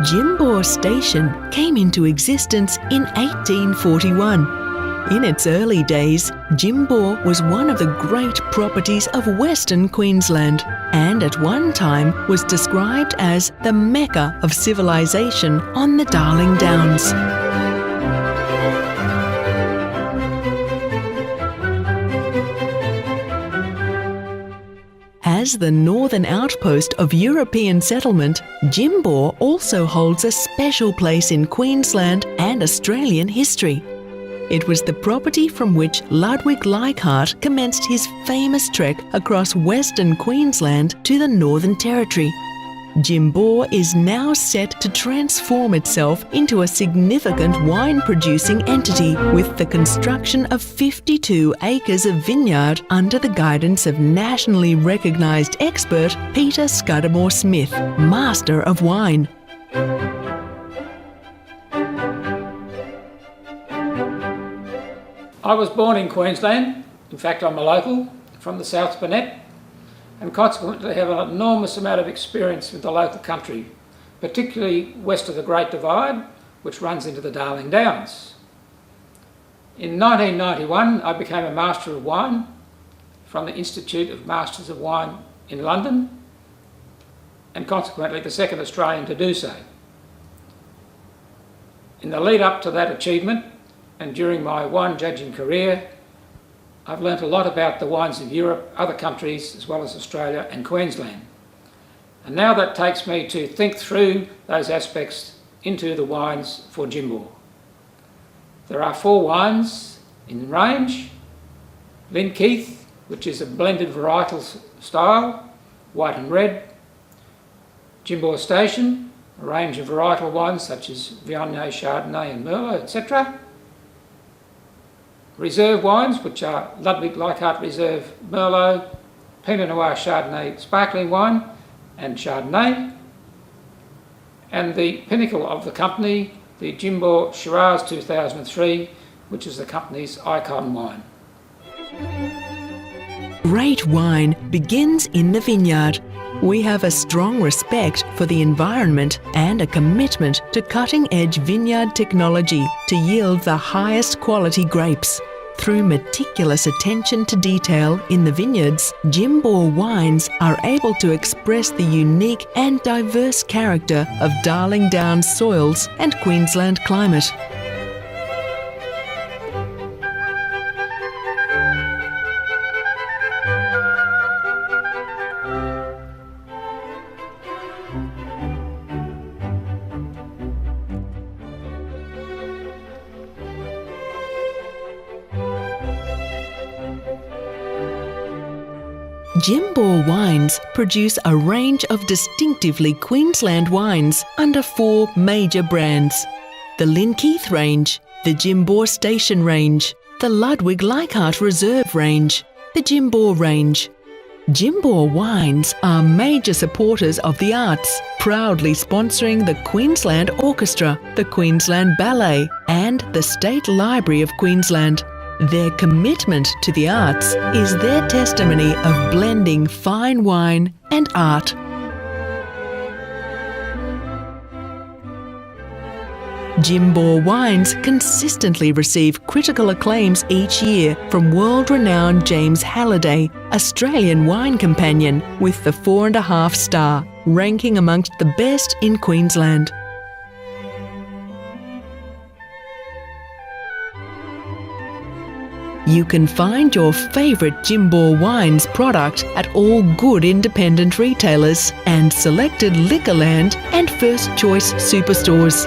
Jimbour Station came into existence in 1841. In its early days, Jimbour was one of the great properties of Western Queensland and at one time was described as the Mecca of civilization on the Darling Downs. As the northern outpost of European settlement, Jimbour also holds a special place in Queensland and Australian history. It was the property from which Ludwig Leichhardt commenced his famous trek across Western Queensland to the Northern Territory. Jimbour is now set to transform itself into a significant wine-producing entity with the construction of 52 acres of vineyard under the guidance of nationally recognised expert Peter Scudamore-Smith, Master of Wine. I was born in Queensland. In fact, I'm a local from the South Burnett, and consequently have an enormous amount of experience with the local country, particularly west of the Great Divide, which runs into the Darling Downs. In 1991, I became a Master of Wine from the Institute of Masters of Wine in London, and consequently the second Australian to do so. In the lead up to that achievement, and during my wine judging career, I've learnt a lot about the wines of Europe, other countries, as well as Australia and Queensland. And now that takes me to think through those aspects into the wines for Jimbour. There are 4 wines in range: Linkeith, which is a blended varietal style, white and red; Jimbour Station, a range of varietal wines such as Viognier, Chardonnay and Merlot, etc. Reserve wines, which are Ludwig Leichhardt Reserve Merlot, Pinot Noir Chardonnay Sparkling Wine and Chardonnay. And the pinnacle of the company, the Jimbour Shiraz 2003, which is the company's icon wine. Great wine begins in the vineyard. We have a strong respect for the environment and a commitment to cutting-edge vineyard technology to yield the highest quality grapes. Through meticulous attention to detail in the vineyards, Jimbour Wines are able to express the unique and diverse character of Darling Downs soils and Queensland climate. Jimbour Wines produce a range of distinctively Queensland wines under 4 major brands: the Linkeith range, the Jimbour Station range, the Ludwig Leichhardt Reserve range, the Jimbour range. Jimbour Wines are major supporters of the arts, proudly sponsoring the Queensland Orchestra, the Queensland Ballet and the State Library of Queensland. Their commitment to the arts is their testimony of blending fine wine and art. Jimbour Wines consistently receive critical acclaims each year from world-renowned James Halliday, Australian Wine Companion, with the 4.5 star, ranking amongst the best in Queensland. You can find your favourite Jimbour Wines product at all good independent retailers and selected Liquorland and First Choice superstores.